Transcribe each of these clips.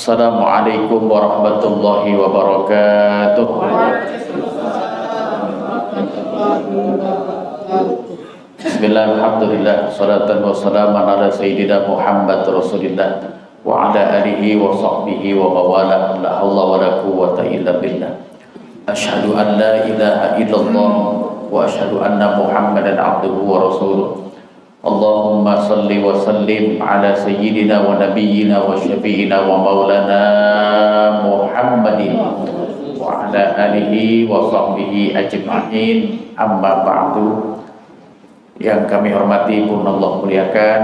Assalamualaikum warahmatullahi wabarakatuh. Bismillah, alhamdulillah, salatan wa salaman ala sayyidina Muhammad Rasulillah wa ala alihi wa sahbihi wa mawala, la hawla wa la quwwata illa billah. Asyhadu an la ilaha illallah wa asyhadu anna Muhammadan abduhu wa rasuluh. Allahumma salli wa sallim ala sayyidina wa nabiyyina wa syafi'ina wa maulana Muhammadin wa ala alihi wa sahbihi ajma'in, amma ba'du. Yang kami hormati pun Allah muliakan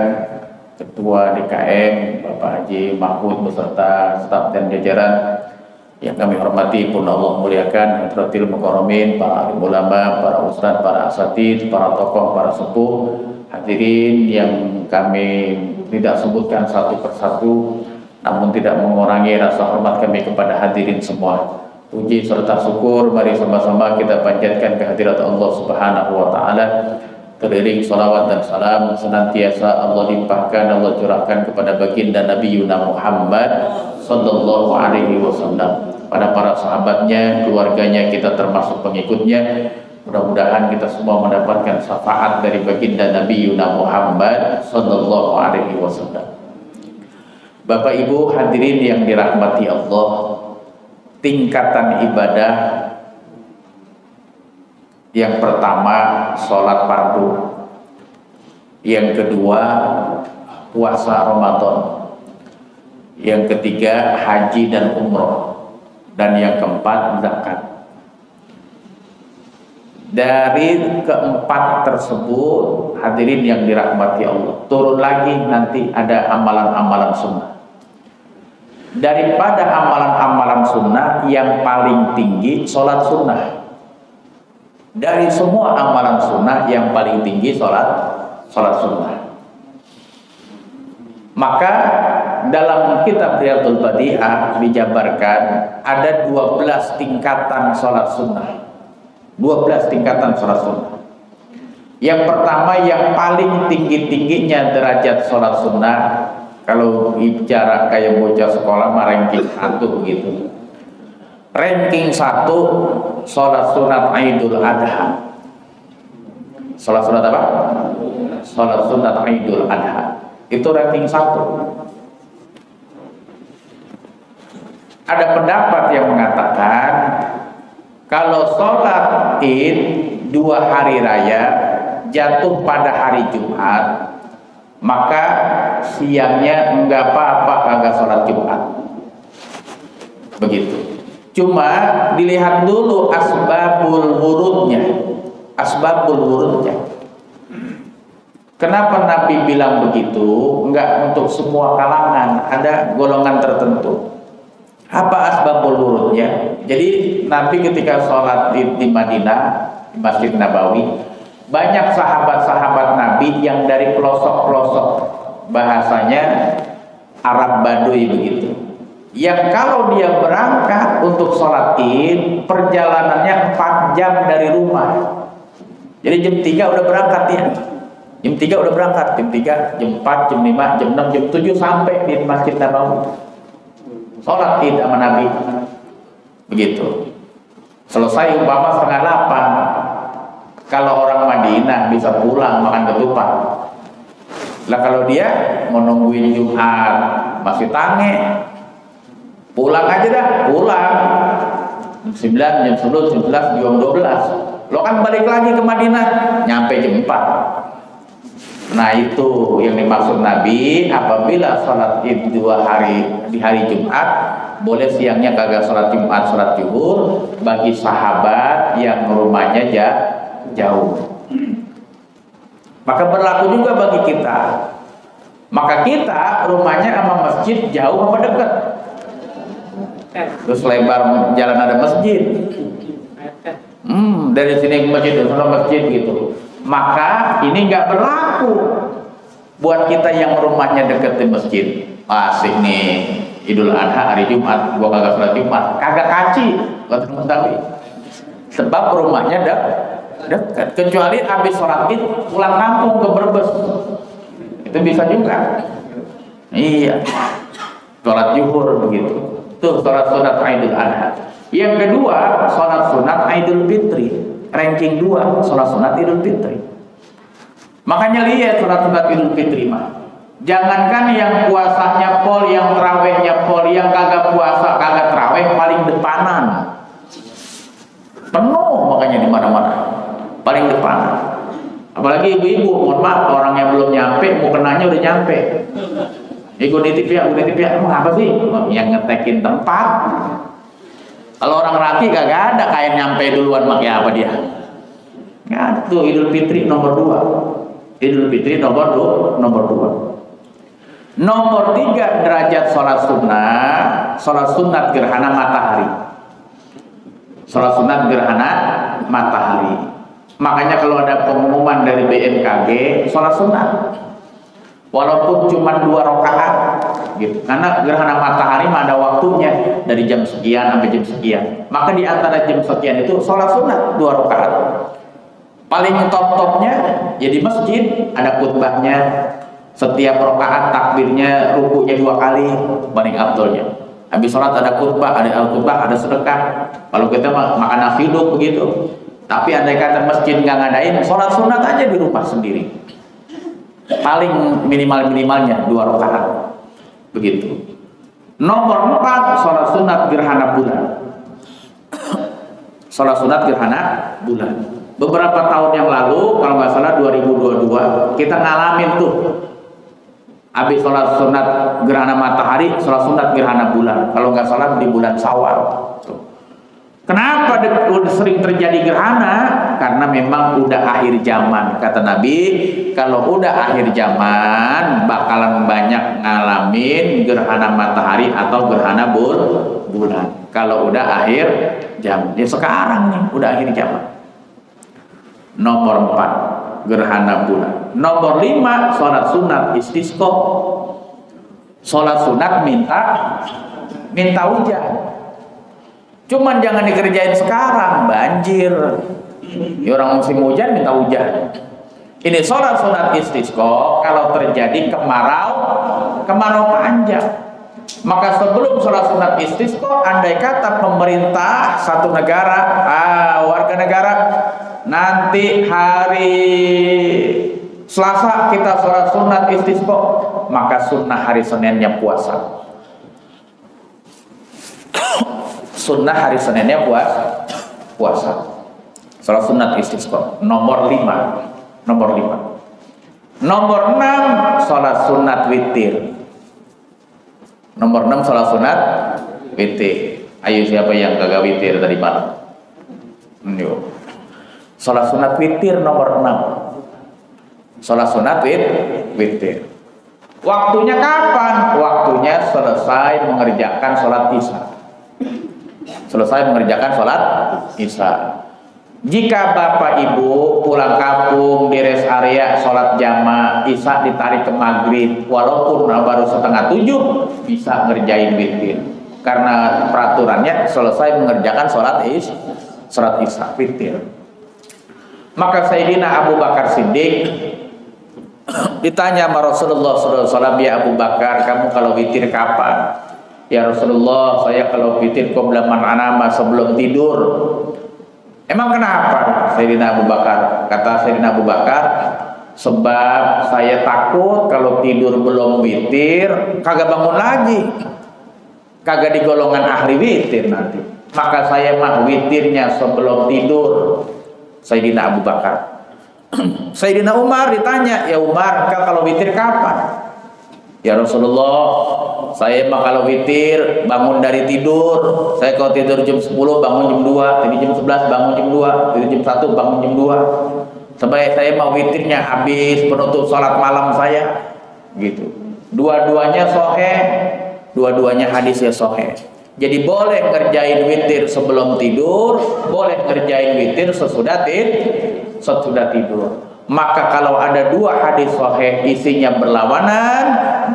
Ketua DKM Bapak Haji Mahmud beserta staf dan jajaran. Yang kami hormati pun Allah muliakan Hadratil Mukarramin, para alim ulama, para ustadz, para asatidz, para tokoh, para sepuh, hadirin yang kami tidak sebutkan satu persatu, namun tidak mengurangi rasa hormat kami kepada hadirin semua. Puji serta syukur mari sama-sama kita panjatkan kehadirat Allah Subhanahu wa taala. Teriring salawat dan salam senantiasa Allah limpahkan, Allah curahkan kepada baginda Nabi Yuna Muhammad sallallahu alaihi wasallam, pada para sahabatnya, keluarganya, kita termasuk pengikutnya. Mudah-mudahan kita semua mendapatkan syafaat dari baginda Nabi Yuna Muhammad sallallahu alaihi wasallam. Bapak Ibu hadirin yang dirahmati Allah, tingkatan ibadah yang pertama sholat fardu, yang kedua puasa Ramadan, yang ketiga haji dan umroh, dan yang keempat zakat. Dari keempat tersebut hadirin yang dirahmati Allah, turun lagi nanti ada amalan-amalan sunnah. Daripada amalan-amalan sunnah yang paling tinggi sholat sunnah. Dari semua amalan sunnah yang paling tinggi sholat sunnah. Maka dalam kitab Riyadhul Badi'ah dijabarkan ada 12 tingkatan sholat sunnah. 12 tingkatan sholat sunnah. Yang pertama, yang paling tinggi-tingginya derajat sholat sunnah, kalau bicara kayak bocah sekolah mah ranking 1 gitu. Ranking 1 sholat sunat Idul Adha. Sholat sunat apa? Sholat sunat Idul Adha. Itu ranking 1. Ada pendapat yang mengatakan kalau sholat Id 2 hari raya jatuh pada hari Jumat, maka siangnya enggak apa-apa kagak sholat Jumat. Begitu. Cuma dilihat dulu asbabul wurudnya. Asbabul wurudnya. Kenapa Nabi bilang begitu? Enggak untuk semua kalangan, ada golongan tertentu. Apa asbabul wurudnya? Jadi Nabi ketika sholat di Madinah, di Masjid Nabawi, banyak sahabat-sahabat Nabi yang dari pelosok-pelosok, bahasanya Arab Baduy begitu, yang kalau dia berangkat untuk sholat Id, perjalanannya 4 jam dari rumah. Jadi jam 3 udah berangkat ya. Jam 3 udah berangkat, jam 3, jam 4, jam 5, jam 6, jam 7 sampai di Masjid Nabawi. Sholat Id sama Nabi. Begitu. Selesai umpama setengah 8. Kalau orang Madinah bisa pulang makan ketupat. Lah kalau dia mau nungguin Jumat masih tange, pulang aja dah, pulang jam 9, jam 10, jam 11, jam 12. Lo kan balik lagi ke Madinah, nyampe jam 4. Nah itu yang dimaksud Nabi, apabila sholat Id 2 hari di hari Jumat, boleh siangnya kagak sholat Jumat, sholat zuhur bagi sahabat yang rumahnya jauh. Maka berlaku juga bagi kita. Maka kita rumahnya sama masjid jauh apa dekat? Terus lebar jalan ada masjid. Dari sini ke masjid, dari sana masjid gitu. Maka ini nggak berlaku buat kita yang rumahnya dekat di masjid. Asik nih Idul Adha hari Jumat, gua kagak sholat Jumat, kagak kaci, kata Mustawi. Sebab rumahnya dekat. Kecuali habis sholat Id pulang kampung ke Brebes, itu bisa juga. Iya. sholat zuhur begitu. Tuh sholat sunat Idul Adha. Yang kedua, sholat sunat Idul Fitri. Ranking 2, sholat sunat Idul Fitri. Makanya lihat sholat sunat Idul Fitri mah. Jangankan yang puasanya pol, yang terawihnya pol, yang kagak puasa, kagak terawih paling depanan. Penuh makanya di mana-mana. Paling depanan. Apalagi ibu-ibu, mohon maaf, orang yang belum nyampe, mau kenanya udah nyampe. Ikut nitip ya, emang apa sih? Yang ngetekin tempat. Kalau orang laki kagak ada kayak nyampe duluan, makanya apa dia? Nggak ada tuh. Idul Fitri nomor 2. Idul Fitri nomor 2. Nomor 3 derajat sholat sunat gerhana matahari. Sholat sunat gerhana matahari. Makanya kalau ada pengumuman dari BMKG, sholat sunat walaupun cuma 2 rakaat gitu. Karena gerhana matahari ada waktunya dari jam sekian sampai jam sekian. Maka di antara jam sekian itu sholat sunat 2 rakaat. Paling top-topnya ya di masjid, ada khutbahnya. Setiap rakaat takbirnya, rukunya 2 kali, paling afdolnya. Habis sholat ada khutbah, ada sedekah. Kalau kita makan nasi uduk begitu. Tapi andai kata masjid nggak ngadain, sholat sunat aja di rumah sendiri. Paling minimalnya 2 rakaat. Begitu. Nomor 4, sholat sunat gerhana bulan. Sholat sunat gerhana bulan. Beberapa tahun yang lalu, kalau nggak salah 2022, kita ngalamin tuh. Habis sholat sunat gerhana matahari, sholat sunat gerhana bulan. Kalau nggak salah di bulan Syawal. Kenapa sering terjadi gerhana? Karena memang udah akhir zaman. Kata Nabi, kalau udah akhir zaman bakalan banyak ngalamin gerhana matahari atau gerhana bulan. Kalau udah akhir zaman. Ya sekarang nih udah akhir zaman. Nomor 4, gerhana bulan. Nomor 5, sholat sunat istisqa. Sholat sunat minta hujan. Cuman jangan dikerjain sekarang, banjir. Ya orang musim hujan minta hujan. Ini sholat sunat istisqa kalau terjadi kemarau panjang. Maka sebelum sholat sunat istisqa, andai kata pemerintah satu negara, warga negara, nanti hari Selasa kita sholat sunat istisqa, maka sunnah hari Seninnya puasa. Sunnah hari Seninnya puasa. Sholat sunat istisqa. Nomor 5. Nomor 6, sholat sunat witir. Nomor 6, sholat sunat witir. Ayo siapa yang kagak witir tadi malam? Yuk. Sholat sunat witir nomor 6. Sholat sunat witir. Waktunya kapan? Waktunya selesai mengerjakan sholat isya. Selesai mengerjakan sholat isya. Jika bapak ibu pulang kampung di rest area sholat jamaah isya ditarik ke maghrib, walaupun baru 6:30 bisa ngerjain witir. Karena peraturannya selesai mengerjakan sholat isya witir. Maka Sayyidina Abu Bakar Siddiq ditanya sama Rasulullah SAW, ya Abu Bakar, kamu kalau witir kapan? Ya Rasulullah, saya kalau witir qabla man anama, sebelum tidur. Emang kenapa? Sayyidina Abu Bakar, kata Sayyidina Abu Bakar, sebab saya takut kalau tidur belum witir kagak bangun lagi, kagak di golongan ahli witir nanti. Maka saya mah witirnya sebelum tidur. Sayyidina Abu Bakar. Sayyidina Umar ditanya, ya Umar, engkau kalau witir kapan? Ya Rasulullah, saya mah kalau witir bangun dari tidur. Saya kalau tidur jam 10 bangun jam 2, tidur jam 11 bangun jam 2, tidur jam 1 bangun jam 2. Sebab saya mau witirnya habis penutup sholat malam saya. Gitu. Dua-duanya sahih, dua-duanya hadisnya sahih. Jadi boleh ngerjain witir sebelum tidur, boleh ngerjain witir sesudah tidur. Maka kalau ada 2 hadis sahih isinya berlawanan,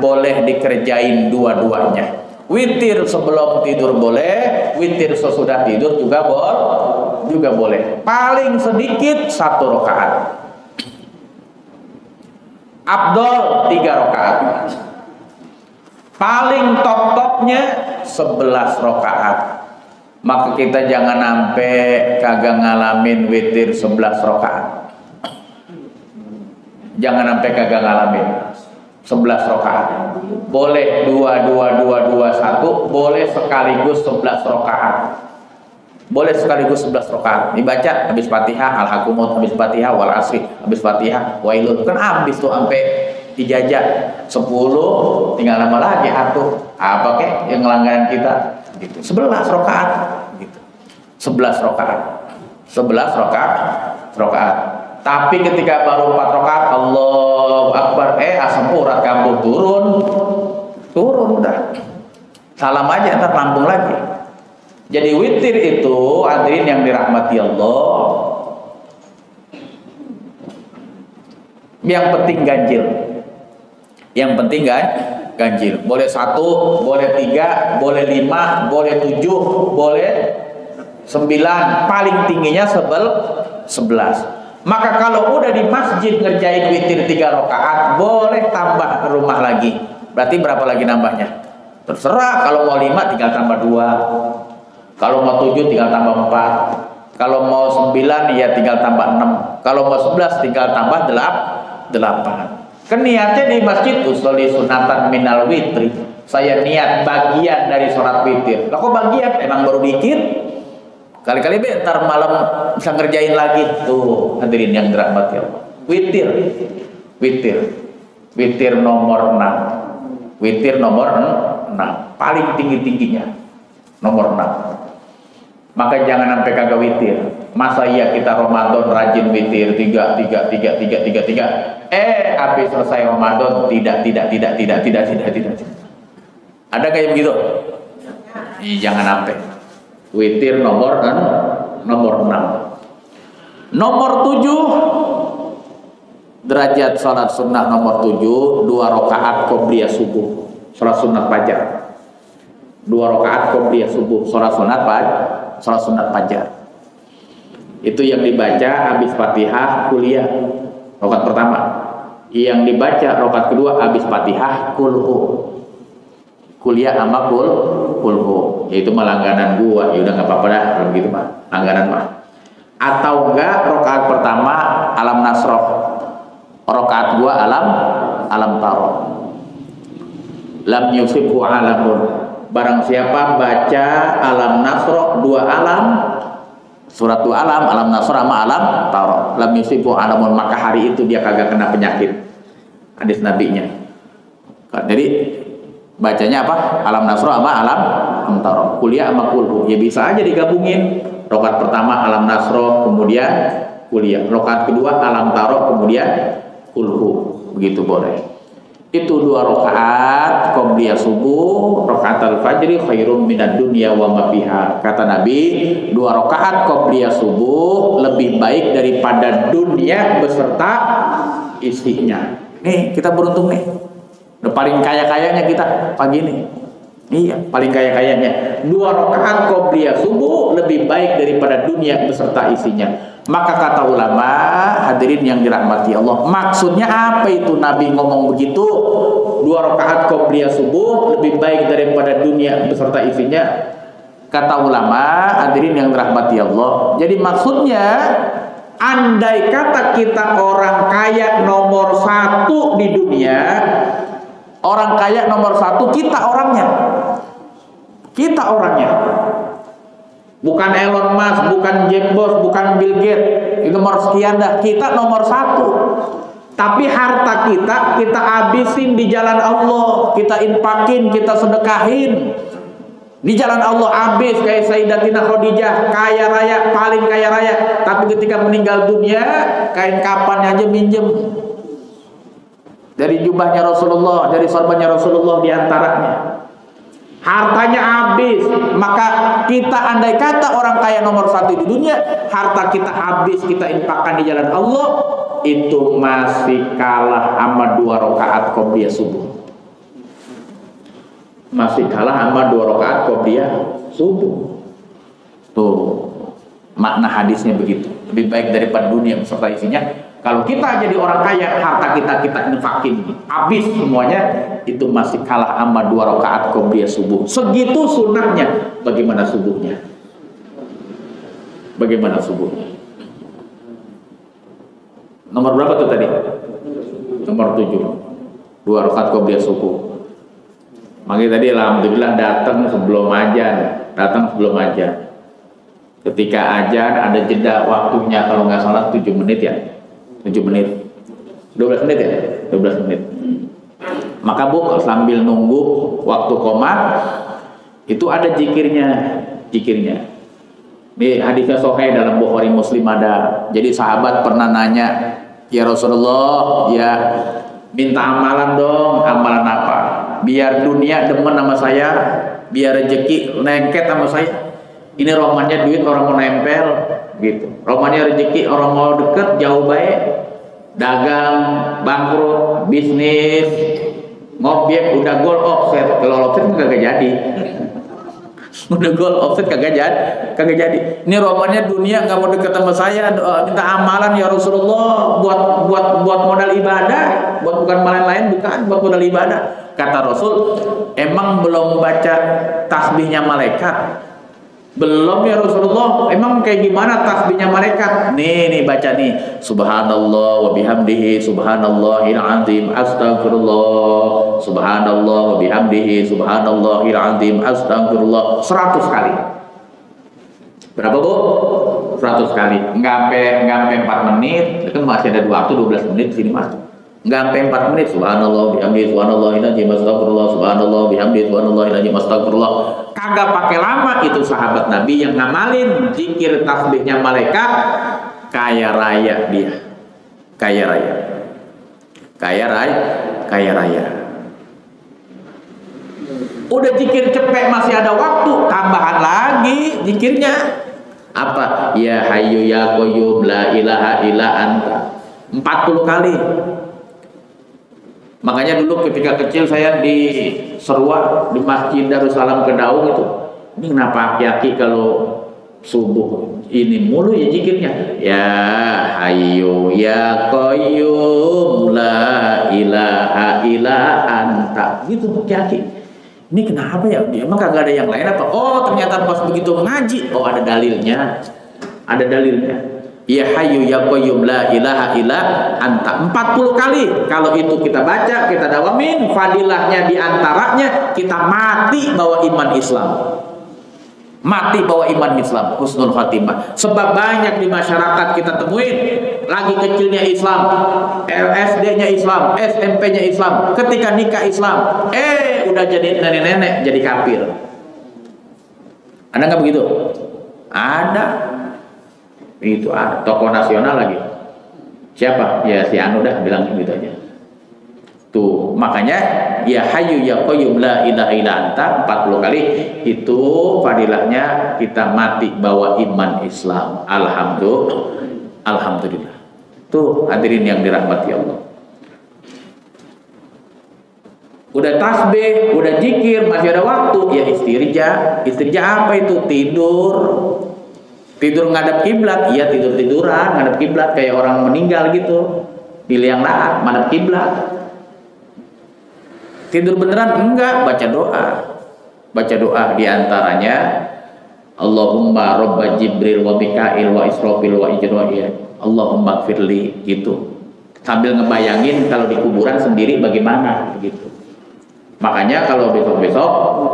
boleh dikerjain dua-duanya. Witir sebelum tidur boleh, witir sesudah tidur juga boleh. Paling sedikit 1 rakaat. Afdol 3 rakaat. Paling top-topnya 11 rakaat. Maka kita jangan sampai kagak ngalamin witir 11 rakaat. Jangan sampai kagak ngalamin 11 rakaat. Boleh 2 2 2 2 1, boleh sekaligus 11 rakaat. Boleh sekaligus 11 rakaat. Dibaca habis Fatihah, Al-Hakumut, habis Fatihah, Wal Asri, habis Fatihah, Wailun. Kan habis tuh sampai dijajah 10, tinggal nama lagi atuh. Apa kek yang langganan kita? Gitu. 11 rakaat gitu. 11 rakaat. 11 rakaat. Tapi ketika baru 4 rakaat, Allahu Akbar, asam urat kamu turun udah. Salam aja, ntar lambung lagi. Jadi witir itu hadirin yang dirahmati Allah, yang penting ganjil. Yang penting ganjil. Boleh 1, boleh 3, boleh 5, boleh 7, boleh 9, paling tingginya 11. Maka kalau udah di masjid ngerjain witir 3 rakaat, boleh tambah rumah lagi. Berarti berapa lagi nambahnya? Terserah, kalau mau 5 tinggal tambah 2. Kalau mau 7 tinggal tambah 4. Kalau mau 9 ya tinggal tambah 6. Kalau mau 11 tinggal tambah 8. Kan niatnya di masjid usolli sunatan minal witri. Saya niat bagian dari sholat witir. Lah kok bagian? Emang baru dikit? Kali-kali bentar malam bisa ngerjain lagi. Tuh hadirin yang dirahmati Allah. Witir nomor 6. Witir nomor 6. Paling tinggi-tingginya nomor 6. Maka jangan sampai kagak witir. Masa iya kita Ramadan rajin witir 3. Habis selesai Ramadan tidak. Ada kayak begitu? Jangan sampai. Witir nomor 6. Nomor 7 derajat salat sunnah nomor 7, 2 rakaat qobliyah subuh, salat sunat fajar. 2 rakaat qobliyah subuh, salat sunat fajar. Itu yang dibaca habis Fatihah kuliah rakaat pertama. Yang dibaca rakaat kedua habis Fatihah kulhu. Kuliah sama kulhu, yaitu langganan gua. Ya udah nggak apa-apa dah kalau gitu mah, langganan mah. Atau enggak rakaat pertama alam nasroh, rakaat gua alam taro. Lam yusibhu alamun. Barang siapa baca alam nasroh 2 alam, surat 2 alam nasroh sama alam taro, lam yusibhu alamun, maka hari itu dia kagak kena penyakit. Hadis nabinya. Jadi bacanya apa? Alam nasroh sama alam taro, kuliah sama kulhu. Ya bisa aja digabungin. Rakaat pertama alam nasroh, kemudian kuliah. Rakaat kedua alam taro, kemudian kulhu. Begitu boleh. Itu 2 rakaat qobliyah subuh, rakaat al-fajri khairum minad dunya wa ma fiha. Kata Nabi, 2 rakaat qobliyah subuh lebih baik daripada dunia beserta isinya. Nih, kita beruntung nih. Udah paling kaya-kayanya kita pagi ini. Iya, paling kaya-kayanya. 2 rakaat qobliyah subuh lebih baik daripada dunia beserta isinya. Maka kata ulama, hadirin yang dirahmati Allah, maksudnya apa itu Nabi ngomong begitu? 2 rakaat qobliyah subuh lebih baik daripada dunia beserta isinya. Kata ulama, hadirin yang dirahmati Allah, jadi maksudnya andai kata kita orang kaya nomor 1 di dunia, orang kaya nomor 1, kita orangnya. Bukan Elon Musk, bukan Jeff Bezos, bukan Bill Gates. Itu nomor sekian dah. Kita nomor 1. Tapi harta kita habisin di jalan Allah. Kita infakin, kita sedekahin. Di jalan Allah habis kayak Sayyidatina Khadijah, kaya raya, paling kaya raya. Tapi ketika meninggal dunia, kain kapannya aja minjem. Dari jubahnya Rasulullah, dari sorbannya Rasulullah diantaranya. Hartanya habis. Maka kita andai kata orang kaya nomor 1 di dunia, harta kita habis, kita infakkan di jalan Allah, itu masih kalah sama 2 rakaat qobliyah subuh. Masih kalah sama 2 rakaat qobliyah subuh. Tuh makna hadisnya begitu. Lebih baik daripada dunia beserta isinya. Kalau kita jadi orang kaya, harta kita infakin, habis semuanya, itu masih kalah sama 2 rakaat qobliyah subuh. Segitu sunahnya. Bagaimana subuhnya? Bagaimana subuhnya? Nomor berapa tuh tadi? Nomor 7. 2 rakaat qobliyah subuh. Makanya tadi alhamdulillah datang sebelum ajan. Ketika ajan ada jeda waktunya, kalau nggak salah 7 menit ya. 7 menit. 12 menit ya? 12 menit. Maka Bu, sambil nunggu waktu qomat, itu ada zikirnya. Ini hadisnya sahih dalam Bukhari Muslim ada. Jadi sahabat pernah nanya, "Ya Rasulullah, ya minta amalan dong." "Amalan apa?" "Biar dunia demen sama saya, biar rezeki lengket sama saya." Ini romannya duit orang mau nempel gitu. Romannya rezeki orang mau deket jauh baik. Dagang bangkrut, bisnis ngobjek udah goal offset. Kalau offset kagak jadi. Udah goal offset kagak jadi. Ini romannya dunia nggak mau deket sama saya, minta amalan ya Rasulullah buat modal ibadah, bukan lain bukan, buat modal ibadah. Kata Rasul, "Emang belum baca tasbihnya malaikat?" "Belum ya Rasulullah." "Emang kayak gimana tasbihnya malaikat?" Nih baca nih. Subhanallah wa bihamdihi subhanallahil azim astagfirullah. Subhanallah wa bihamdihi subhanallahil azim astagfirullah. 100 kali. Berapa Bu? 100 kali. Enggak sampai 4 menit. Itu masih ada waktu 12 menit di sini Mas. Enggak sampai 4 menit. Subhanallah bihamdihi subhanallahil azim astagfirullah. Subhanallah bihamdihi subhanallahil azim astagfirullah. Kagak pakai lama itu sahabat Nabi yang ngamalin zikir tasbihnya malaikat, kaya raya dia. Kaya raya. Udah zikir cepet masih ada waktu, tambahan lagi zikirnya. Apa? Ya Hayyu ya Qayyum la ilaha illa anta. 40 kali. Makanya dulu ketika kecil saya di Serua, di Masjid Darussalam Kedaung itu, ini kenapa aki-aki kalau subuh ini mulu ya zikirnya, ya Hayyu ya Qayyum la ilaha illa anta, gitu aki-aki. Ini kenapa ya? Emang kagak ada yang lain apa? Oh ternyata pas begitu ngaji, oh ada dalilnya. Ya Hayyu ya Qayyum la ilaha illa anta 40 kali. Kalau itu kita baca, kita dawamin, fadilahnya diantaranya kita mati bawa iman Islam, husnul khatimah. Sebab banyak di masyarakat kita temuin lagi kecilnya Islam, SD-nya Islam, SMP-nya Islam, ketika nikah Islam, udah jadi nenek-nenek jadi kafir. Ada nggak begitu? Ada. Itu ada tokoh nasional lagi. Siapa? Ya si Anu dah bilang gitu aja. Tuh, makanya ya Hayyu ya Qayyum la ilaha illa anta 40 kali itu fadilahnya kita mati bawa iman Islam. Alhamdulillah. Tuh hadirin yang dirahmati Allah. Udah tasbih, udah zikir, masih ada waktu ya istirja. Istirja apa itu? Tidur ngadap kiblat, iya tiduran ngadap kiblat kayak orang meninggal gitu. Pilih yang lahat, ngadap kiblat. Tidur beneran enggak, baca doa diantaranya Allahumma robba Jibril wa Mikail wa Israfil wa Ijrail Allahumma gfirli gitu. Sambil ngebayangin kalau di kuburan sendiri bagaimana gitu. Makanya kalau besok-besok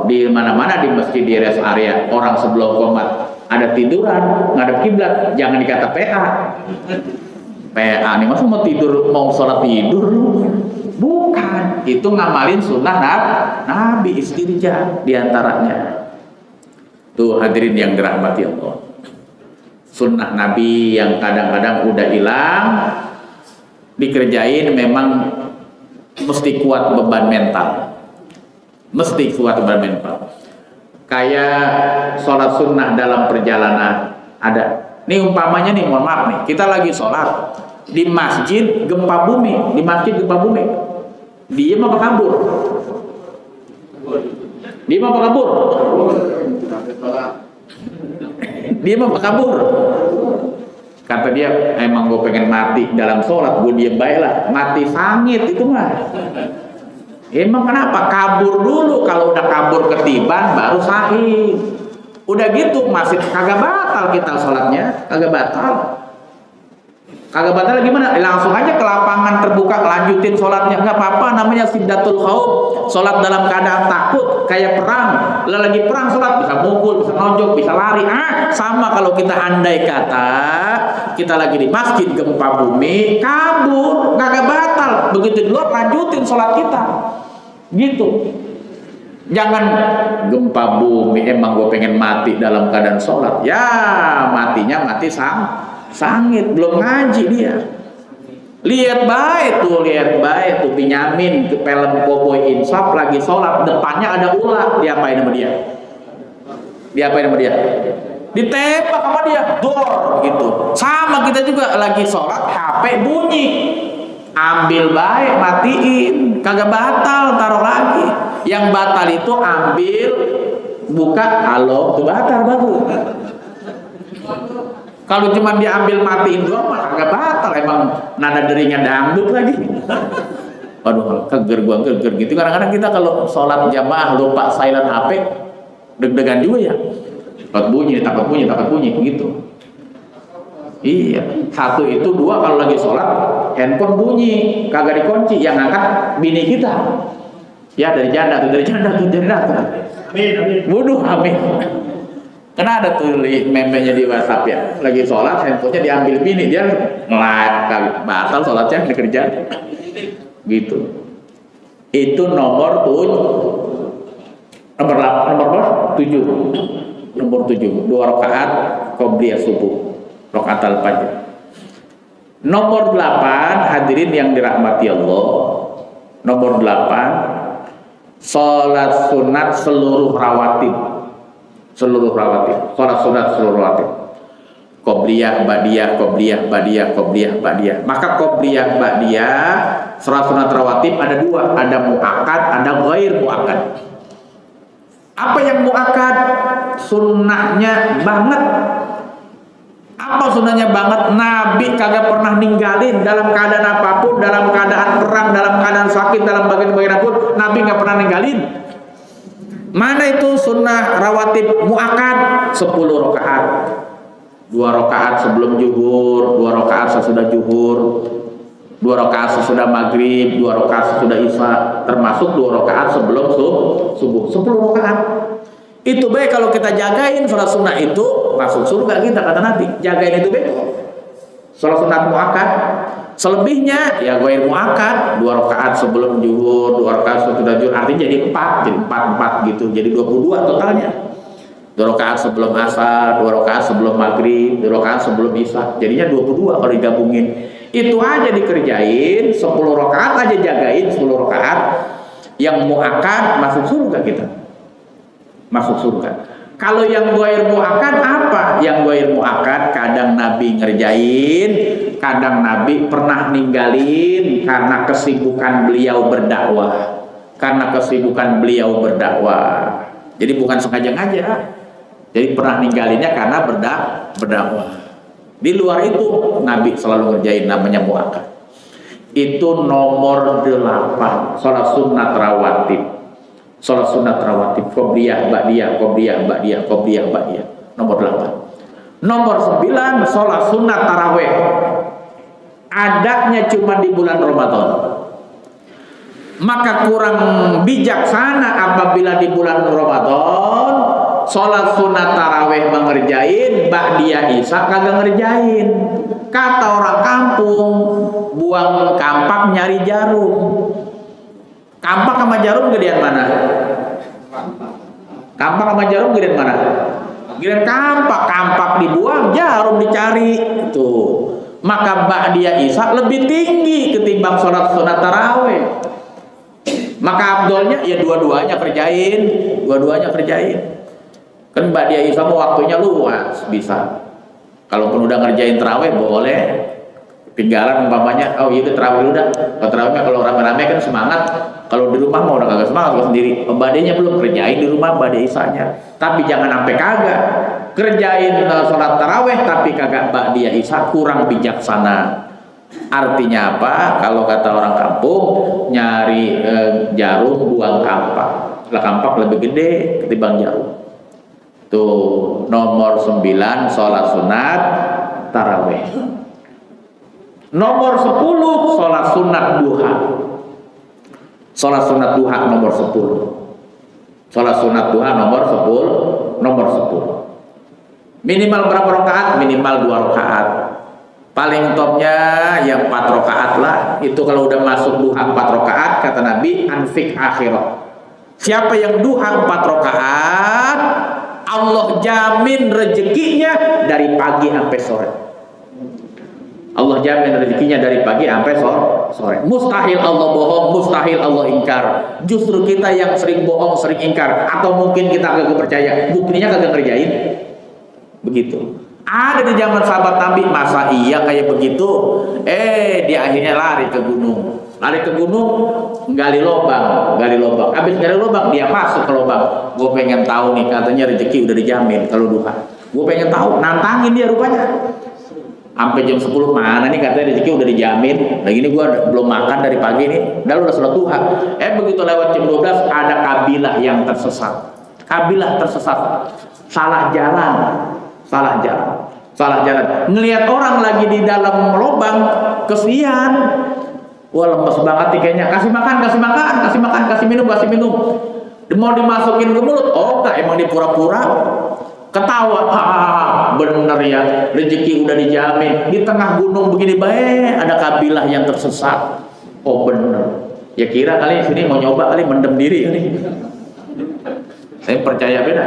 di mana-mana di masjid di rest area orang sebelum qomat ada tiduran ngadep kiblat, jangan dikata PA nih masa mau tidur, mau sholat tidur, bukan, itu ngamalin sunnah Nabi istirja diantaranya. Tuh hadirin yang dirahmati Allah, sunnah Nabi yang kadang-kadang udah hilang dikerjain memang mesti kuat beban mental. Kayak sholat sunnah dalam perjalanan ada. Nih umpamanya nih, mohon maaf nih, kita lagi sholat di masjid gempa bumi, diem apa kabur? Kata dia, emang gue pengen mati dalam sholat, gue diem baik lah, mati sangit itu mah. Emang kenapa? Kabur dulu, kalau udah kabur ketiban baru sahih. Udah gitu masih kagak batal kita sholatnya, kagak batal. Kagak batal gimana? Langsung aja ke lapangan terbuka, lanjutin sholatnya, nggak apa-apa. Namanya siddatul khauf, sholat dalam keadaan takut, kayak perang. Lagi perang sholat bisa mukul, bisa nonjok, bisa lari. Sama kalau kita andai kata kita lagi di masjid gempa bumi, kabur, kagak batal. Begitu dulu lanjutin sholat kita, gitu. Jangan gempa bumi, emang gue pengen mati dalam keadaan sholat. Ya matinya mati sangit, belum ngaji dia. Lihat baik tuh Binyamin ke film Cowboy Insaf lagi sholat, depannya ada ular, diapain sama dia? Ditembak sama dia, dor gitu. Sama kita juga lagi sholat, HP bunyi, ambil baik, matiin, kagak batal, taruh lagi. Yang batal itu ambil, buka, halo, itu batal baru. Kalau cuma diambil matiin doang mah kagak batal, emang nada deringnya dangdut lagi. Aduh, keger gitu. Kadang-kadang kita kalau sholat jamaah lupa silent HP, deg-degan juga ya. Takut bunyi gitu. Iya, satu itu, dua kalau lagi sholat handphone bunyi, kagak dikunci, yang ngangkat bini kita. Ya dari janda tuh. Amin. Wuduh, amin. Karena ada tuh memenya di WhatsApp ya, lagi sholat handphonenya diambil bini, dia ngelak, batal sholatnya dikerja, gitu. Itu nomor 7, 2 rakaat qobliyah subuh, rakaat al-fajr. Nomor 8, hadirin yang dirahmati Allah, nomor 8, sholat sunat seluruh rawatib. Sholat sunat seluruh rawatib. Qobliyah, ba'diyah. Maka qobliyah, ba'diyah, sholat sunat rawatib ada dua, ada muakkad, ada ghair muakkad. Apa yang muakkad? Sunnahnya banget. Apa sunnahnya banget? Nabi kagak pernah ninggalin dalam keadaan apapun, dalam keadaan perang, dalam keadaan sakit, dalam bagian-bagian apapun, Nabi nggak pernah ninggalin. Mana itu sunnah rawatib muakkad? 10 rakaat. 2 rakaat sebelum zuhur, 2 rakaat sesudah zuhur, 2 rakaat sesudah maghrib, 2 rakaat sesudah isya, termasuk 2 rakaat sebelum subuh. 10 rakaat. Itu baik kalau kita jagain sholat sunnah itu masuk surga kita, kata Nabi. Jagain itu baik. Sholat sunat muakkad. Selebihnya ya ghair muakkad, 2 rakaat sebelum zuhur, 2 rakaat sesudah zuhur, artinya jadi 4 gitu. Jadi 22 totalnya. 2 rakaat sebelum asar, 2 rakaat sebelum maghrib, 2 rakaat sebelum isya. Jadinya 22 kalau digabungin. Itu aja dikerjain, 10 rakaat aja jagain, 10 rakaat. Yang muakkad masuk surga kita. Masuk surga. Kalau yang ghair muakkad apa? Yang ghair muakkad kadang Nabi ngerjain, kadang Nabi pernah ninggalin karena kesibukan beliau berdakwah. Jadi bukan sengaja-ngaja. Jadi pernah ninggalinnya karena berdakwah. Di luar itu Nabi selalu ngerjain, namanya muakkad. Itu nomor 8, sholat sunat rawatib. Sholat sunat rawatib, qobliyah, ba'diyah. Nomor 8. Nomor 9, sholat sunat taraweh. Adanya cuma di bulan Ramadan. Maka kurang bijaksana apabila di bulan Ramadan sholat sunat taraweh mengerjain, ba'diyah isya kagak ngerjain. Kata orang kampung, buang kampak nyari jarum. Kampak sama jarum gedean mana? Gedean kampak dibuang, jarum dicari. Tuh. Maka ba'diyah isya lebih tinggi ketimbang sholat sunat taraweh. Maka abdolnya ya dua-duanya kerjain. Kan ba'diyah isya waktunya luas, bisa. Kalaupun udah ngerjain taraweh boleh. Tinggalan umpamanya, oh iya tarawih udah. Kalau tarawihnya kalau rame-rame kan semangat. Kalau di rumah mau udah kagak semangat, kalau sendiri. Pembadainya belum kerjain di rumah badai isanya. Tapi jangan sampai kagak. kerjain sholat taraweh tapi kagak ba'diyah isya, kurang bijaksana. Artinya apa? Kalau kata orang kampung, nyari jarum buang kampak. Lah kampak lebih gede ketimbang jarum. Tuh nomor 9 sholat sunat taraweh. Nomor 10 sholat sunat duha. Sholat sunat duha nomor 10. Sholat sunat duha nomor 10. Minimal berapa rakaat? Minimal 2 rakaat. Paling topnya yang 4 rakaat lah. Itu kalau udah masuk duha 4 rakaat, kata Nabi, anfik akhirah. Siapa yang duha 4 rakaat, Allah jamin rezekinya dari pagi sampai sore. Allah jamin rezekinya dari pagi sampai sore. Mustahil Allah bohong, mustahil Allah ingkar. Justru kita yang sering bohong, sering ingkar, atau mungkin kita kagak percaya, buktinya kagak kerjain. Begitu. Ada di zaman sahabat Nabi, masa iya kayak begitu? Dia akhirnya lari ke gunung. Lari ke gunung, gali lubang. Habis gali lubang, dia masuk ke lubang. Gue pengen tahu nih, katanya rezeki udah dijamin kalau duha. Gue pengen tahu, nantangin dia rupanya. Sampai jam 10 mana nih katanya rezeki udah dijamin. Lagi ini gue belum makan dari pagi nih, udah sholat duha. Begitu lewat jam 12 ada kabilah yang tersesat. Salah jalan. Ngelihat orang lagi di dalam lubang, kesian. Wah, lemes banget nih kayaknya. Kasih makan, kasih minum. Mau dimasukin ke mulut, enggak, emang dipura-pura. Ketawa, bener ya, rezeki udah dijamin. Di tengah gunung begini baik, ada kabilah yang tersesat. Oh bener. Ya kira kali sini mau nyoba kali mendem diri kali. Saya percaya beda.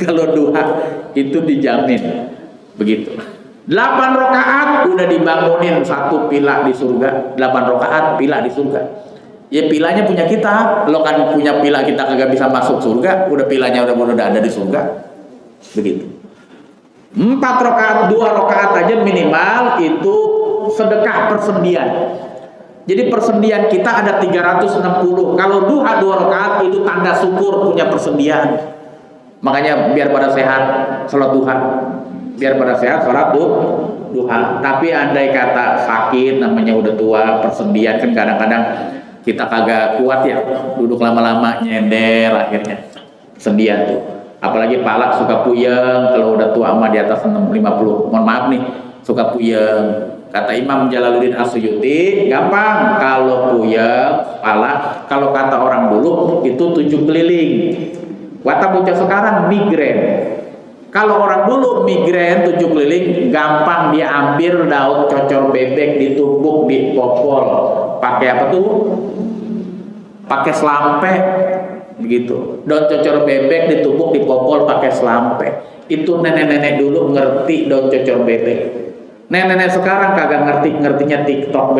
Kalau duha itu dijamin begitu. 8 rakaat udah dibangunin satu pila di surga. 8 rakaat pila di surga. Ya pilanya punya kita. Lo kan punya pila, kita kagak bisa masuk surga. Udah pilanya udah ada di surga. Begitu. 4 rakaat, 2 rakaat aja minimal itu sedekah persendian. Jadi persendian kita ada 360. Kalau duha 2 rakaat itu tanda syukur punya persendian. Makanya biar pada sehat sholat duha. Duha. Tapi andai kata sakit, namanya udah tua, persendian kan kadang-kadang kita kagak kuat ya, duduk lama-lama nyender akhirnya. Sendian tuh. Apalagi pala suka puyeng kalau udah tua mah di atas 50. Mohon maaf nih, suka puyeng. Kata Imam Jalaluddin As-Suyuti, gampang kalau puyeng pala, kalau kata orang dulu itu 7 keliling. Kata bocah sekarang migrain. Kalau orang dulu migrain 7 keliling, gampang dia ambil daun cocor bebek ditumbuk di popol. Pakai apa tuh? Pakai selampe. Begitu. Daun cocor bebek ditumbuk di popol pakai selampe. Itu nenek-nenek dulu ngerti daun cocor bebek. Nenek-nenek sekarang kagak ngertinya TikTok.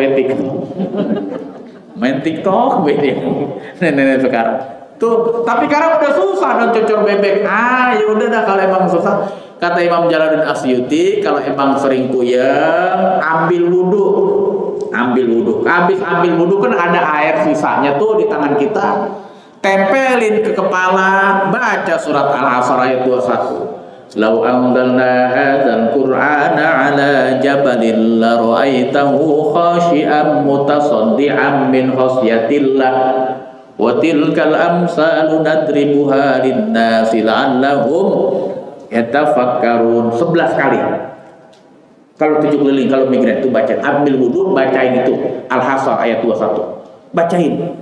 Main TikTok nenek-nenek sekarang. Tuh, tapi sekarang udah susah dan cocor bebek. Ya udah dah kalau emang susah. Kata Imam Jalaluddin Asyuti, kalau emang sering puyeng, ambil wudhu. Habis ambil wudhu kan ada air sisanya tuh di tangan kita. Tempelin ke kepala, baca surat Al-Asr ayat 21. Lau anzalna hadzal Qur'ana 'ala jabalin la ra'aitahu khashi'an mutasaddian min khasyatillah. Wa tilkal amsalu nadribuha linnasi la'allahum yatafakkarun. 11 kali. Kalau 7 keliling, kalau migrain itu baca. Ambil wudu, bacain itu Al-Hasr ayat 21. Bacain.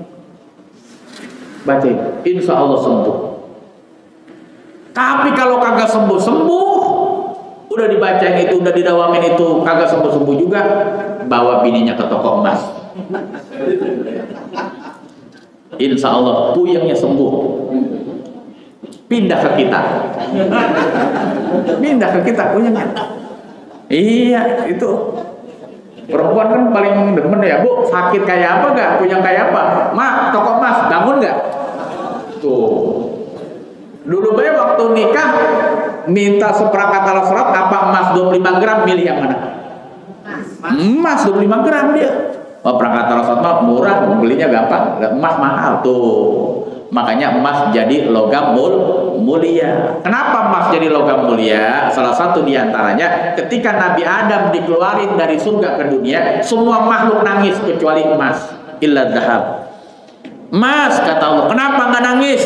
Insya Allah sembuh. Tapi kalau kagak sembuh, udah dibacain itu, udah didawamin itu, kagak sembuh juga, bawa bininya ke toko emas. Insya Allah puyengnya sembuh. Pindah ke kita puyengnya. Iya, itu perempuan kan paling demen ya, Bu. Sakit kayak apa gak? Puyeng kayak apa? Mak, toko emas, bangun gak? Tuh. Dulu bae waktu nikah minta seperangkat alat sholat apa emas 25 gram, milih yang mana? Emas 25 gram dia. Perangkat alat sholat mah murah, belinya gampang. Emas mahal tuh. Makanya emas jadi logam mulia. Kenapa emas jadi logam mulia? Salah satu diantaranya ketika Nabi Adam dikeluarin dari surga ke dunia, semua makhluk nangis kecuali emas. Illa dhahab. Emas, kata Allah, kenapa nggak nangis?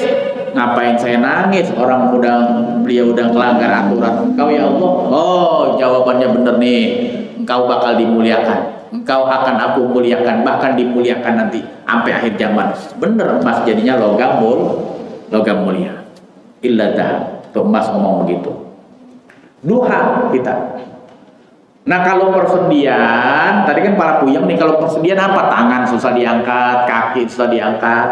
Ngapain saya nangis? Orang beliau udah melanggar aturan. Engkau ya Allah. Oh, jawabannya bener nih. Engkau bakal dimuliakan. Engkau akan aku muliakan, bahkan dimuliakan nanti sampai akhir zaman. Bener, emas jadinya logam mulia. Illa dhahab. Tuh emas ngomong begitu. Duha kita. Nah kalau persendian, tadi kan para puyeng nih, kalau persendian apa? Tangan susah diangkat, kaki susah diangkat.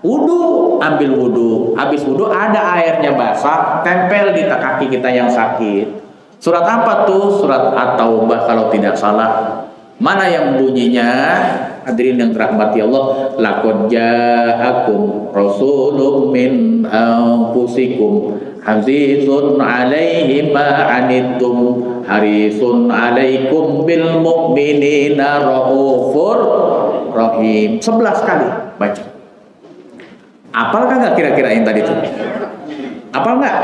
Wudu, ambil wudu. Habis wudu ada airnya basah, tempel di kaki kita yang sakit. Surat apa tuh? Surat At-Taubah kalau tidak salah. Mana yang bunyinya? Hadirin yang dirahmati Allah, laqad ja'akum rasulun min anfusikum azizun 'alaihi ma 'anittum harisun 'alaikum bil mu'minina raufur rahim. 11 kali baca. Apal kagak kira-kira yang tadi itu? Apal nggak?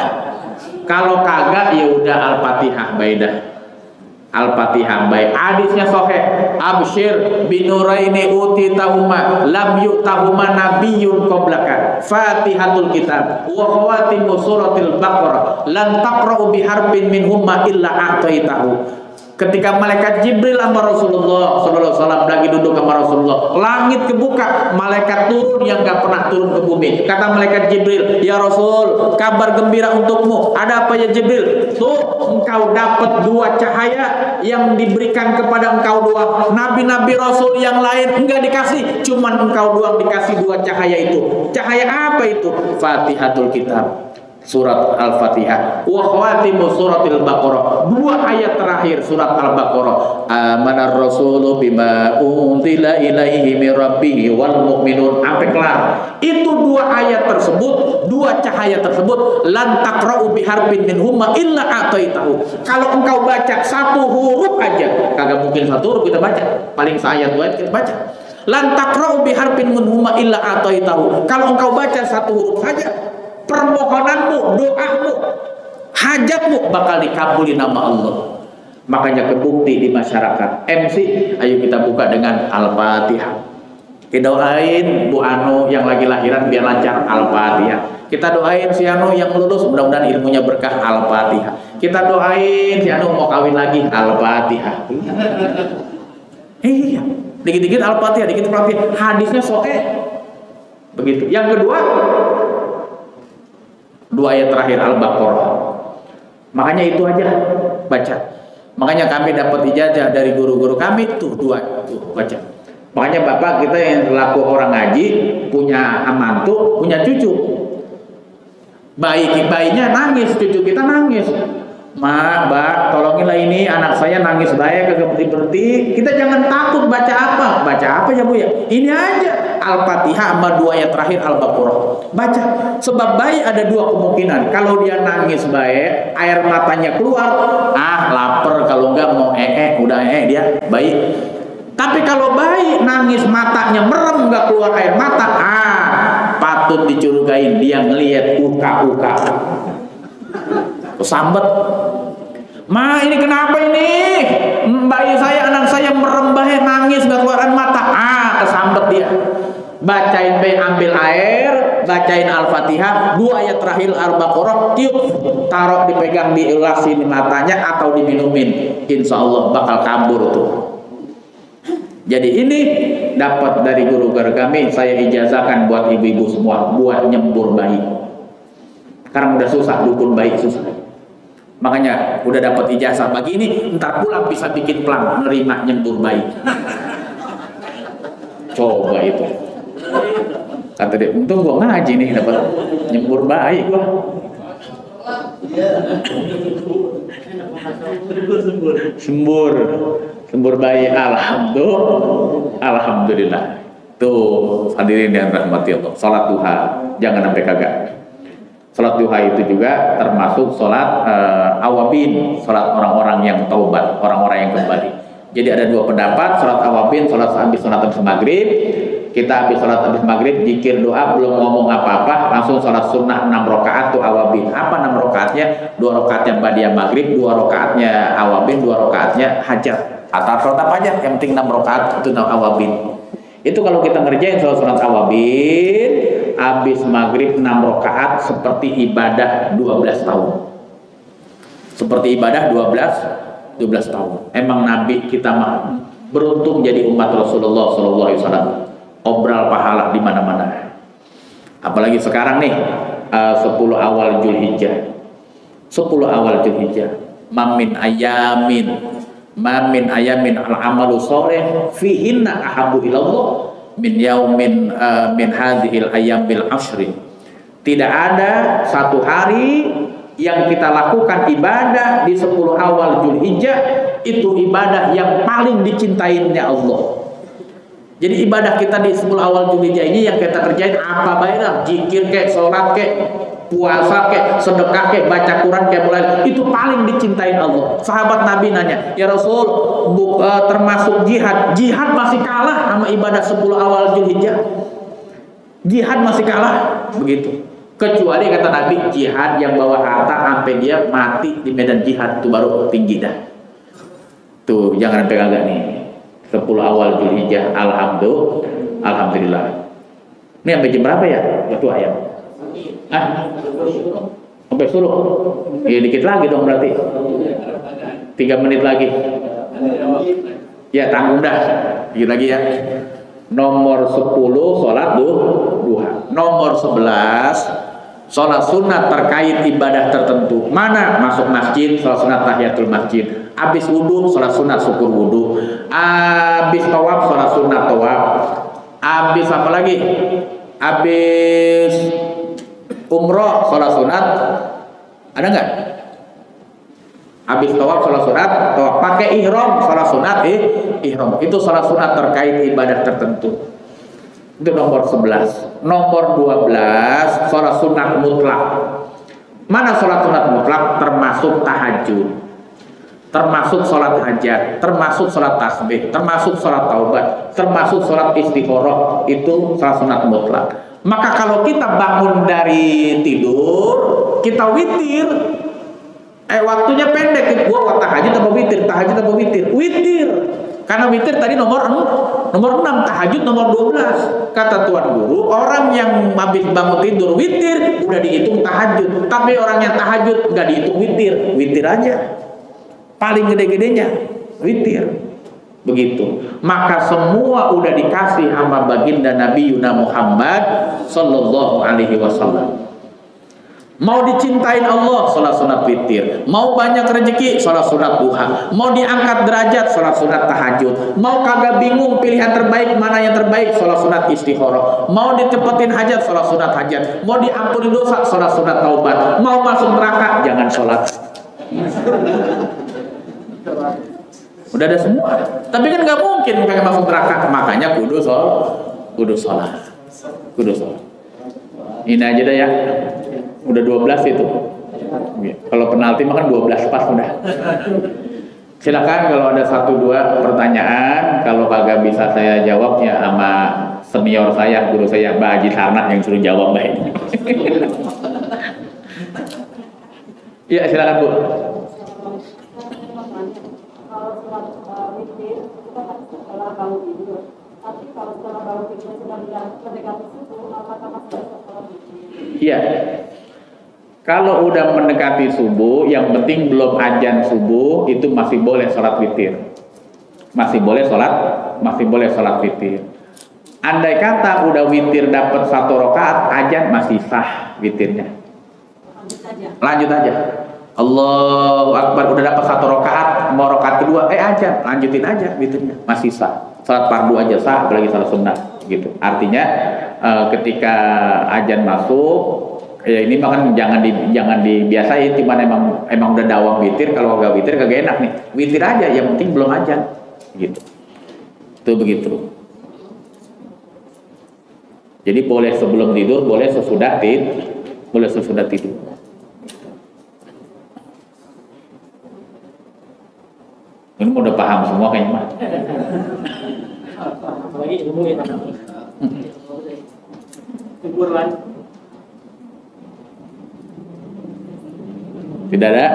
Kalau kagak ya udah Al-Fatihah baidah. Al-Fatihah baik. Hadisnya sahih. Absyir binuraini utitahuma lam yu'tahuma nabiyyun qablaka. Fatihatul kitab wa khawatimu suratil Baqarah lan taqra'u biharbin minhumma illa a'taitahu. Ketika malaikat Jibril sama Rasulullah sallallahu alaihi wasallam lagi duduk sama Rasulullah, langit kebuka, malaikat turun yang gak pernah turun ke bumi. Kata malaikat Jibril, "Ya Rasul, kabar gembira untukmu." Ada apa ya Jibril? Tuh, engkau dapat 2 cahaya yang diberikan kepada engkau doang. Nabi-nabi Rasul yang lain enggak dikasih, cuman engkau doang dikasih 2 cahaya itu. Cahaya apa itu? Fatihatul kitab, surat Al-Fatihah, wa khawatimu suratil Baqarah, 2 ayat terakhir surat Al-Baqarah. Amanar rasulu bima unzila ilaihi mir rabbih wal mu'minun, sampai kelar. Itu 2 ayat tersebut, 2 cahaya tersebut, lan taqra'u biharbin minhumma illa ataitahu. Kalau engkau baca 1 huruf aja, kagak mungkin 1 huruf kita baca, paling seayat 2 ayat kita baca. Lan taqra'u biharbin minhumma illa ataitahu. Kalau engkau baca 1 huruf saja, permohonanmu, doamu, hajatmu bakal dikabuli nama Allah. Makanya kebukti di masyarakat. MC, ayo kita buka dengan Al-Fatihah. Kita doain Bu Anu yang lagi lahiran biar lancar, Al-Fatihah. Kita doain si Anu yang lulus, mudah-mudahan ilmunya berkah, Al-Fatihah. Kita doain si Anu mau kawin lagi, Al-Fatihah. Iya, dikit-dikit Al-Fatihah, dikit Al-Fatihah. Hadisnya sahih. Begitu. Yang kedua, 2 ayat terakhir Al-Baqarah. Makanya itu aja baca. Makanya kami dapat ijazah dari guru-guru kami tuh 2 tuh baca. Makanya bapak kita yang selaku orang ngaji, punya mantu, punya cucu. Bayinya nangis, cucu kita nangis. Mbak, tolonginlah ini anak saya nangis baik kagak berhenti. Kita jangan takut baca apa? Baca apa ya Bu ya? Ini aja Al-Fatihah sama 2 ayat terakhir Al-Baqarah. Baca. Sebab bayi ada 2 kemungkinan. Kalau dia nangis baik, air matanya keluar, lapar, kalau enggak mau udah dia bayi. Tapi kalau bayi nangis matanya merem enggak keluar air mata, patut dicurigain dia ngelihat uka-uka. Sambet, Ma ini kenapa ini? Bayi saya, anak saya merem bae, nangis nggak keluaran mata. Kesambet dia. Bacain bayi, ambil air, bacain Al-Fatihah, 2 ayat terakhir Al-Baqarah, tiup, taruh dipegang diulasi di matanya atau diminumin, insya Allah bakal kabur tuh. Jadi ini dapat dari guru-guru kami, saya ijazahkan buat ibu-ibu semua buat nyembur bayi. Sekarang udah susah, dukun bayi susah. Makanya udah dapat ijazah pagi ini, ntar pulang bisa bikin pelang nerima nyembur bayi. Coba itu. Kata dia, untung gua ngaji nih dapat nyembur bayi gua. Sembur bayi, alhamdulillah. Tuh hadirin yang rahmati Allah, salat duha jangan sampai kagak. Salat duha itu juga termasuk salat awabin, salat orang-orang yang taubat, orang-orang yang kembali. Jadi ada 2 pendapat, salat awabin, salat habis salat maghrib. kita habis sholat habis maghrib, zikir doa, belum ngomong apa-apa, langsung sholat sunnah 6 rakaat tuh awabin. Apa 6 rakaatnya? 2 rakaatnya ba'diyah maghrib, 2 rakaatnya awabin, 2 rakaatnya hajat. Atau sholat apa aja, yang penting 6 rakaat itu awabin. Itu kalau kita ngerjain sholat awabin, habis maghrib 6 rakaat seperti ibadah 12 tahun. Seperti ibadah 12 tahun. Emang Nabi kita mah beruntung jadi umat Rasulullah SAW. Obral pahala di mana-mana. Apalagi sekarang nih 10 awal Zulhijjah. 10 awal Zulhijjah. Mamin ayamin al-amalu sholih fihinna ahabu ilallah min yaumin min hadhil ayyamil ashri. Tidak ada satu hari yang kita lakukan ibadah di 10 awal Zulhijjah itu ibadah yang paling dicintainya Allah. Jadi ibadah kita di 10 awal Zulhijjah ini yang kita kerjain apa baiklah, zikir kek, sholat kek, puasa kek, sedekah kek, baca Quran kek, mulai itu paling dicintain Allah. Sahabat Nabi nanya, ya Rasul, termasuk jihad masih kalah sama ibadah 10 awal Zulhijjah. Jihad masih kalah begitu. Kecuali kata Nabi, jihad yang bawa harta sampai dia mati di medan jihad itu baru tinggi dah. Tuh jangan sampai kagak nih. 10 awal Zulhijjah, alhamdulillah. Ini sampai jam berapa ya? Itu ayam. Sampai suruh. Ya dikit lagi dong berarti. 3 menit lagi. Ya tanggung dah. Dikit lagi ya. Nomor 10 sholat duha. Nomor 11 sholat sunat terkait ibadah tertentu. Mana? Masuk masjid, sholat sunat tahiyatul masjid. Habis wudhu, sholat sunat syukur wudhu. Habis tawaf, sholat sunat tawaf. Habis apa lagi? Habis umroh, sholat sunat. Ada nggak? Habis tawaf, sholat sunat. Tawaf pakai ihram, sholat sunat. Ihram itu sholat sunat terkait ibadah tertentu. Itu nomor 11. Nomor 12 sholat sunat mutlak. Mana sholat sunat mutlak? Termasuk tahajud, termasuk sholat hajat, termasuk sholat tasbih, termasuk sholat taubat, termasuk sholat istikharah. Itu sholat sunat mutlak. Maka kalau kita bangun dari tidur, kita witir. Waktunya pendek. Gua tahajud apa witir? Tahajud apa witir? Witir. Karena witir tadi nomor 6, tahajud nomor 12. Kata Tuan Guru, orang yang habis bangun tidur witir udah dihitung tahajud. Tapi orang yang tahajud nggak dihitung witir. Witir aja. Paling gede-gedenya witir. Begitu. Maka semua udah dikasih sama baginda Nabi Yuna Muhammad sallallahu alaihi wasallam. Mau dicintain Allah, sholat sunat witir. Mau banyak rezeki, sholat sunat duha. Mau diangkat derajat, sholat sunat tahajud. Mau kagak bingung pilihan terbaik mana yang terbaik, sholat sunat istikharah. Mau dicepetin hajat, sholat sunat hajat. Mau diampuni dosa, sholat sunat taubat. Mau masuk neraka, jangan sholat. Udah ada semua. Tapi kan nggak mungkin pengen masuk neraka, makanya kudu sholat. Ini aja dah ya. Udah 12 itu. Kalau penalti mah kan 12 pas udah. Silakan kalau ada 1-2 pertanyaan, kalau kagak bisa saya jawab ya sama senior saya, guru saya Mbak Haji Sarnah yang suruh jawab Mbak ini. Iya, silakan Bu. Iya. Kalau udah mendekati subuh, yang penting belum azan subuh, itu masih boleh sholat witir. Masih boleh sholat witir. Andai kata udah witir dapat 1 rakaat, azan masih sah witirnya. Lanjut aja. Allahu Akbar, udah dapat 1 rakaat, mau rakaat kedua, azan, lanjutin aja witirnya, masih sah. Salat fardu aja sah, apalagi salat sunnah gitu. Artinya ketika azan masuk, ya ini mah kan jangan dibiasain, cuman emang udah dawang witir. Kalau nggak witir kagak enak nih. Witir aja, yang penting belum azan gitu. Itu begitu. Jadi boleh sebelum tidur, boleh sesudah tidur. Ini udah paham semua kayaknya mah. Tidak ada.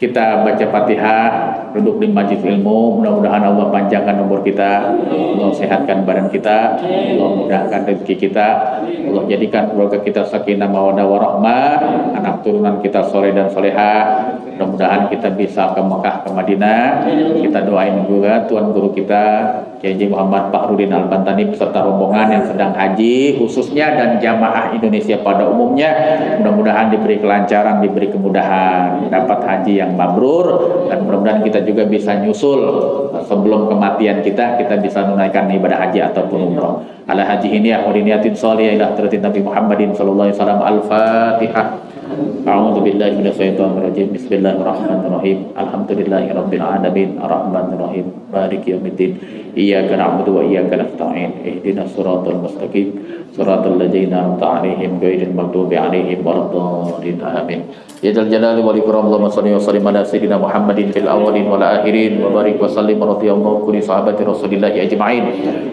Kita baca Fatihah, duduk di majlis ilmu. Mudah-mudahan Allah panjangkan umur kita, Allah sehatkan badan kita, Allah mudahkan rezeki kita, Allah jadikan keluarga kita sakinah mawaddah warahmah, anak turunan kita soleh dan soleha. Mudah-mudahan kita bisa ke Mekah, ke Madinah. Kita doain juga Tuan Guru kita Kiai Haji Muhammad Fakhrudin Al-Bantani beserta rombongan yang sedang haji khususnya dan jamaah Indonesia pada umumnya. Mudah-mudahan diberi kelancaran, diberi kemudahan, dapat haji yang mabrur, dan mudah-mudahan kita juga bisa nyusul sebelum kematian kita bisa menunaikan ibadah haji ataupun umroh. Ala haji ini ya niyatin sholih ila hadratin Nabi Muhammadin sallallahu alaihi wasallam. Al-Fatihah. A'udzu billahi minasyaitonir rajim. Bismillahirrahmanirrahim. Alhamdulillahirabbil alamin arrahmanir rahim maliki yaumiddin. Iyyaka na'budu wa iyyaka nasta'in. Ihdinas siratal mustaqim. Siratal ladzina an'amta 'alaihim ghairil maghdubi 'alaihim waladdallin. Amin. Ya dzal jalali wal ikram. Allahumma shalli wa sallim ala sayyidina Muhammadin fil awwalin wal akhirin wa barik wa sallim radhiyallahu kulli sahabati Rasulillah ajma'in.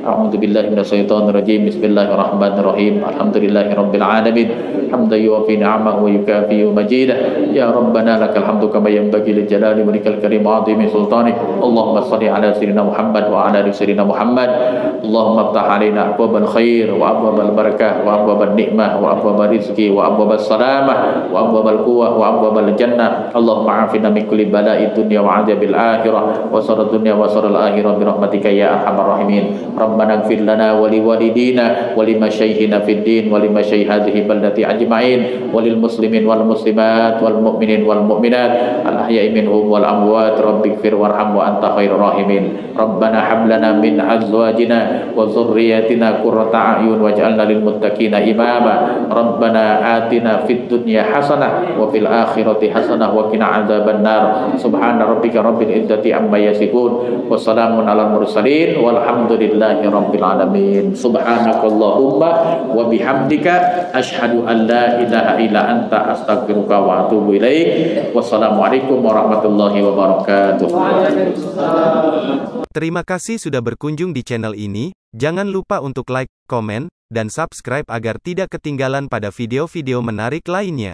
A'udzu billahi minasyaitonir rajim. Bismillahirrahmanirrahim. Alhamdulillahirabbil alamin. Hamdan yuwafi ni'amahu wa yukafi majidah. Ya rabbana lakal hamdu kama yanbaghi li jalali walikal karim 'azimi sultanik. Allahumma shalli ala sayyidina Muhammad wa ala ali sayyidina Muhammad. Allahumma iftah alaina abwabal khair wa abwabal barakah wa abwabal nikmah wa abwabal rizqi wa abwabal salamah wa abwabal quwwah wa abwabal jannah. Allahumma afina min kulli bala'i dunya wa 'adzabil akhirah wa sarad dunya wa saral akhirah bi rahmatika ya arhamar rahimin. Rabbana ighfir lana wa li walidina wa li masyayikhina fid din wa li masyayikh hadhihi baldati ajma'in wa lil muslimin wal muslimat wal mu'minin wal mu'minat al ahya'i minhum wal amwat. Rabbighfir warham wa anta khairur rahimin. Rabbana hab lana min azwajina wa dhurriyyatina qurrata a'yun waj'alna lil muttaqina imama. Rabbana atina fid dunya hasanah wa fil akhirati hasanah wa qina adzaban nar. Subhana rabbika rabbil izzati amma yasifun wa salamun alal mursalin walhamdulillahi rabbil alamin. Subhanakallahumma wa bihamdika asyhadu an la ilaha illa anta astaghfiruka wa atubu ilaik. Wassalamualaikum warahmatullahi wabarakatuh. Terima kasih sudah berkunjung di channel ini. Jangan lupa untuk like, komen, dan subscribe agar tidak ketinggalan pada video-video menarik lainnya.